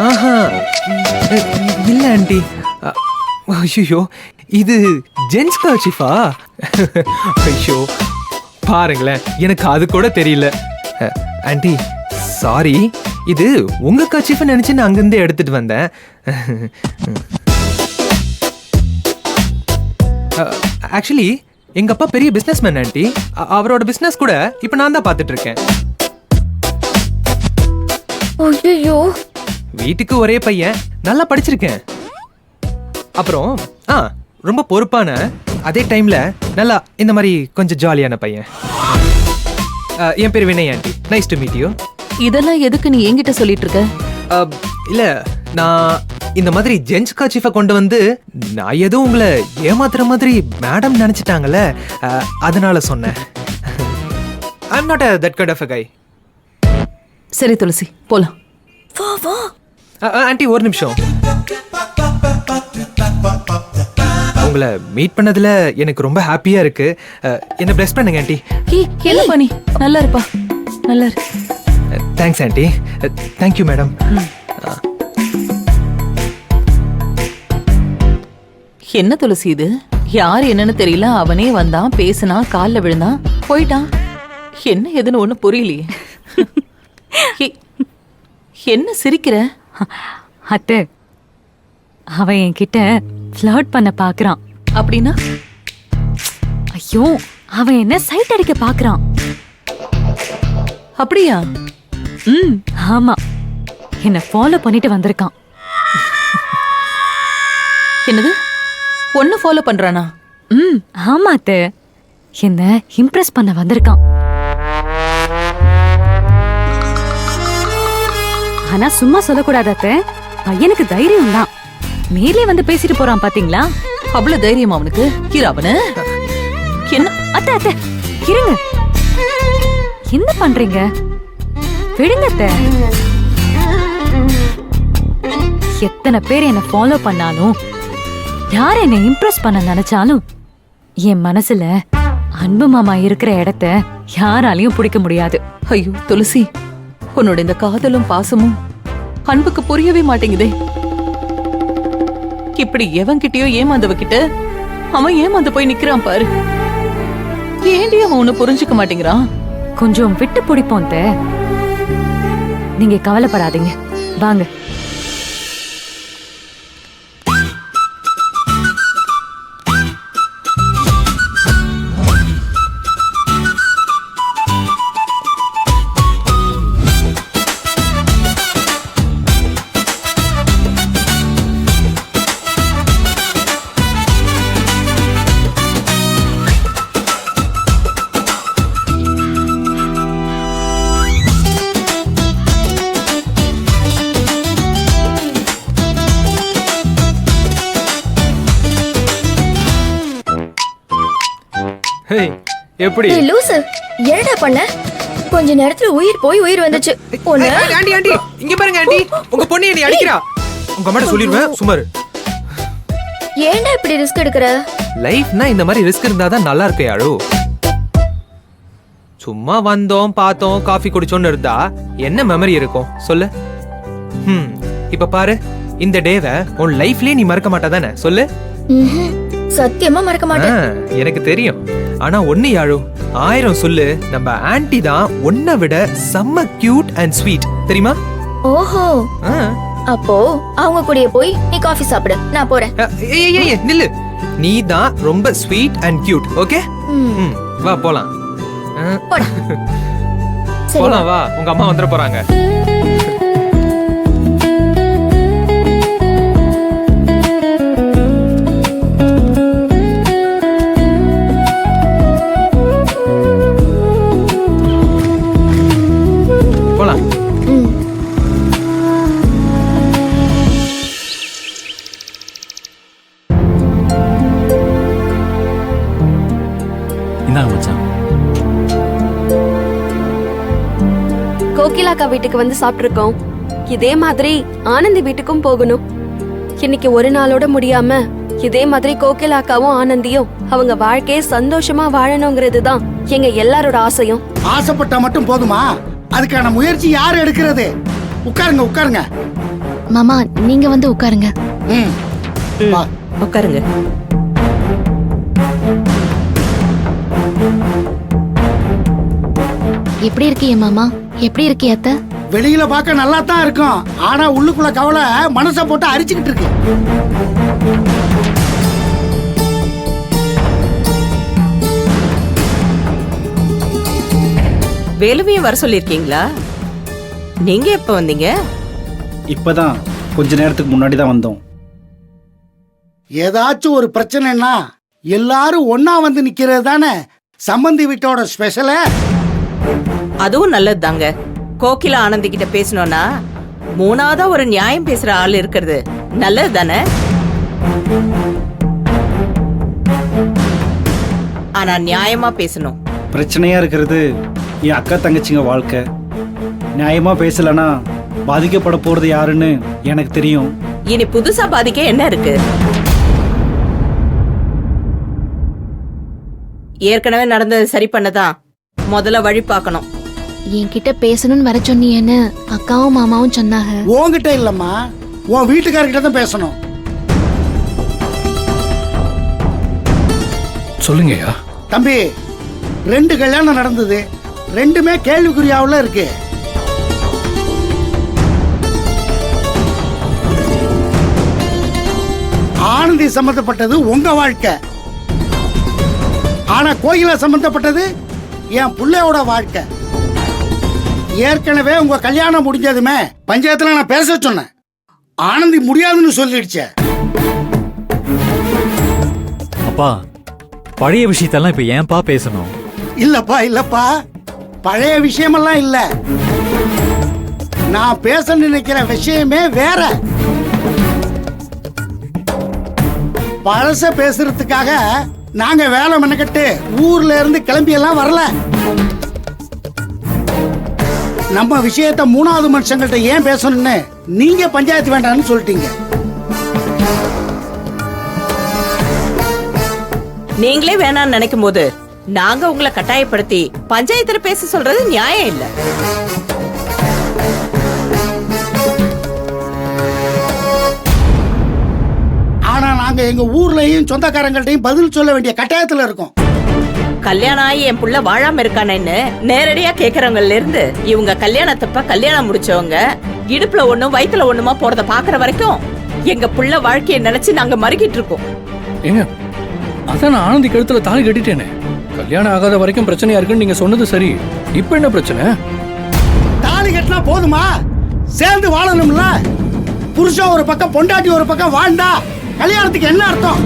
ஆஹா இல்ல ஆண்டி. ஐயோ இது ஜென்ஸ் கர்ச்சீஃபா? ஐயோ பாருங்களேன், எனக்கு அது கூட தெரியல. ஆண்டி சாரி, இது உங்க கர்ச்சீஃப் நினைச்சு நான் அங்கிருந்து எடுத்துட்டு வந்தேன். ஆக்சுவலி எங்க அப்பா பெரிய பிசினஸ்மேன் ஆண்டி. அவரோட பிசினஸ் கூட இப்ப நான் தான் பாத்துட்டு இருக்கேன். ஐயோ, வீட்டுக்கு ஒரே பையன், நல்லா படிச்சிருக்கேன். அப்புறம் ரொம்ப பொறுப்பான, அதே டைம்ல நல்லா இந்த மாதிரி கொஞ்சம் ஜாலியான பையன். என் பேர் Vinay aunty. Nice to meet you. இதெல்லாம் எதுக்கு நீ என்கிட்ட சொல்லிட்டு இருக்க? இல்ல, நான் இந்த மாதிரி ஜென்ஸ் கர்ச்சீஃபை கொண்டு வந்து நான் ஏதோ உங்களை ஏமாத்துற மாதிரி மேடம் நினைச்சிட்டாங்கல்ல, அதனால சொன்னேன். I am not that kind of a guy. சரி துளசி, போலாம். வா வா. ஆண்டி ஒரு நிமிஷம். உங்களை மீட் பண்ணதுல எனக்கு ரொம்ப ஹாப்பியா இருக்கு. என்ன பிளஸ் பண்ணுங்க ஆண்டி. என்ன பண்ணி? நல்லா இருப்பா, நல்லா இரு. Thanks aunty. Thank you madam. என்ன துளசி இது? யார் என்னன்னு தெரியல, அவனே வந்தான், பேசினான், கால்ல விழுந்தான், போயிட்டான். என்ன எதுன்னு ஒண்ணு புரியலையே. என்ன சிரிக்கிற? அத்தை, அவன் என்கிட்ட ஃப்ளர்ட் பண்ண பாக்குறான். அப்படின்னா? ஐயோ, அவன் என்ன சைட் அடிக்க பாக்குறான். அப்படியா? ஆமா, என்ன ஃபாலோ பண்ணிட்டு வந்திருக்கான். என்னது, ஒன்னு ஃபாலோ பண்றானா? ஆமா அத்தை, என்ன இம்ப்ரெஸ் பண்ண வந்திருக்கான். ஆனா சும்மா சொல்லக்கூடாது அத்தை, பையனுக்கு தைரியம் தான். நேர்லயே வந்து பேசிட்டு போறான் பாத்தீங்களா? அவ்வளவு தைரியம் அவனுக்கு? அவனு என்ன? அத்தை அத்தை இருங்க, என்ன பண்றீங்க? விடுங்க அத்தை. எத்தனை பேர் என்ன ஃபாலோ பண்ணாலும், யார் என்ன இம்ப்ரெஸ் பண்ண நினைச்சாலும், என் மனசுல அன்பு மாமா இருக்கிற இடத்த யாராலையும் பிடிக்க முடியாது. ஐயோ துளசி, உன்னோட இந்த காதலும் பாசமும் அன்புக்கு புரியவே மாட்டேங்குதே. இப்படி எவன்கிட்டயோ ஏமாந்தவகிட்ட அவன் ஏமாந்து போய் நிக்கிறான் பாரு. ஏண்டி அவன் உன்னை புரிஞ்சுக்க மாட்டேங்கிறான்? கொஞ்சம் விட்டு பிடிப்போம் அத்தை. நீங்க கவலைப்படாதீங்க, வாங்க. எப்படி லூசு, என்னடா பண்ண? கொஞ்ச நேரத்துல உயிர் போய் உயிர் வந்துச்சு. ஆண்டி ஆண்டி இங்க பாருங்க ஆண்டி, உங்க பொண்ணு என்னை அடிக்கிறா. உங்க அம்மாட்ட சொல்லிடுவேன், சுமார். ஏன்டா இப்படி ரிஸ்க் எடுக்கற? லைஃப்னா இந்த மாதிரி ரிஸ்க் இருந்தாதான் நல்லா இருக்கு யாழு. சும்மா வந்தோம், பார்த்தோம், காஃபி குடிச்சோன்னு இருந்தா என்ன மெமரி இருக்கும் சொல்லு? இப்ப பாரு, இந்த டேவை உன் லைஃப்லயே நீ மறக்க மாட்டாதானே சொல்லு? சத்தியமா மறக்க மாட்டேன். எனக்கு தெரியும். ஆனா ஒண்ணு யாழு, 1000 சொல்லு, நம்ம ஆன்ட்டி தான் உன்னை விட செம்ம கியூட் அண்ட் ஸ்வீட், தெரியுமா? ஓஹோ, அப்போ அவங்க கூடயே போய் நீ காஃபி சாப்பிடு, நான் போறேன். ஏய் நில்லு, நீ தான் ரொம்ப ஸ்வீட் அண்ட் கியூட். ஓகே, வா போலாம். போலாம் வா, உங்க அம்மா வந்துட போறாங்க. கோகிலாக்கா வீட்டுக்கு வந்து சாப்பிட்டுருக்கோம். இதே மாதிரி ஆனந்தி வீட்டுக்கும் போகணும். இன்னைக்கு ஒரு நாளோட முடியாம இதே மாதிரி கோகிலாக்காவும் ஆனந்தியும் அவங்க வாழ்க்கையை சந்தோஷமா வாழணுங்கிறது தான் எங்க எல்லாரோட ஆசையும். ஆசைப்பட்டா மட்டும் போதுமா? அதுக்கான முயற்சி யார் எடுக்கிறது? உட்காருங்க உட்காருங்க. மாமா நீங்க வந்து உட்காருங்க. ம் வா. உட்காருங்க. எப்படி இருக்கீங்க மாமா? எப்படி இருக்கீங்க அத்தை? வெளியில பார்க்க நல்லா தான் இருக்கும், ஆனா உள்ளுக்குள்ள கவலை மனசை போட்டு அரிச்சுக்கிட்டு இருக்கு. வேலுவையும் வர சொல்லிருக்கீங்களா? நீங்க எப்ப வந்தீங்க? இப்பதான் கொஞ்ச நேரத்துக்கு முன்னாடி தான் வந்தோம். ஏதாச்சும் ஒரு பிரச்சனைனா எல்லாரும் ஒன்னா வந்து நிக்கிறது தானே சம்பந்தி வீட்டோட ஸ்பெஷல. அதுவும் நல்லது தாங்க. கோகிலா ஆனந்தி கிட்ட பேசணும்னா மூணாவதா ஒரு நியாயம் பேசுற ஆள் இருக்கிறது நல்லது தானே. ஆனா நியாயமா பேசணும். பிரச்சனையா இருக்கிறது என் அக்கா தங்கச்சிங்க வாழ்க்கை. நியாயமா பேசலனா பாதிக்கப்பட போறது யாருன்னு எனக்கு தெரியும். இனி புதுசா பாதிக்க என்ன இருக்கு? ஏற்கனவே நடந்தது சரி பண்ணதான் முதல்ல வழி பார்க்கணும். என்கிட்ட பேசணும்னு வர சொன்னீங்கன்னு அக்காவும் மாமாவும் சொன்னாங்க. உன்கிட்ட இல்லம்மா, உன் வீட்டுக்காரர்கிட்ட தான் பேசணும். சொல்லுங்கய்யா. தம்பி, 2 கல்யாணம் நடந்தது, 2மே கேள்விக்குறியாவுல இருக்கு. ஆனந்தி சம்பந்தப்பட்டது உங்க வாழ்க்கை, ஆனா கோகிலா சம்பந்தப்பட்டது என் புள்ளையோட வாழ்க்கை. ஏற்கனவே உங்க கல்யாணம் முடிஞ்சதுமே பஞ்சாயத்துல நான் பேச சொன்னேன், ஆனந்தி முடியாதுன்னு சொல்லிடுச்சே. அப்பா, பழைய விஷயத்தெல்லாம் இப்ப ஏன்பா பேசணும்? இல்லப்பா இல்லப்பா, பழைய விஷயமெல்லாம் இல்ல. நான் பேச நினைக்கிற விஷயமே வேற. பழச பேசுறதுக்காக நாங்க வேலை மெனக்கட்டு ஊர்ல இருந்து கிளம்பி எல்லாம் வரல. நம்ம விஷயத்த 3வது மனுஷங்கள்ட்ட ஏன் பேசணும்னு நீங்க பஞ்சாயத்து வேண்டாம்னு சொல்லிட்டீங்க. நீங்களே வேணாம்னு நினைக்கும் போது நாங்க உங்களை கட்டாயப்படுத்தி பஞ்சாயத்துல பேச சொல்றது நியாயம் இல்ல. ஆனா நாங்க எங்க ஊர்லயும் சொந்தக்காரங்கள்ட்டையும் பதில் சொல்ல வேண்டிய கட்டாயத்துல இருக்கோம். கல்யாணம் ஆகி என் புள்ள வாழாம இருக்கானேன்னு நேரடியா கேக்குறவங்கல இருந்து இவங்க கல்யாணத்தப்ப கல்யாணம் முடிச்சவங்க இடுப்புல ஒண்ணும் வயித்துல ஒண்ணுமா போறத பாக்குற வரைக்கும் எங்க புள்ள வாழ்க்கையை நினைச்சு நாங்க மறுக்கிட்டு இருக்கோம். ஏங்க, அதான் நான் ஆனந்தி கழுத்துல தாலி கட்டிட்டேனே. கல்யாணம் ஆகாத வரைக்கும் பிரச்சனையா இருக்குன்னு நீங்க சொன்னது சரி. இப்ப என்ன பிரச்சனை? தாலி கட்டினா போதுமா? சேர்ந்து வாழணும்ல. புருஷன் ஒரு பக்கம் பொண்டாட்டி ஒரு பக்கம் வாழ்ந்தா கல்யாணத்துக்கு என்ன அர்த்தம்?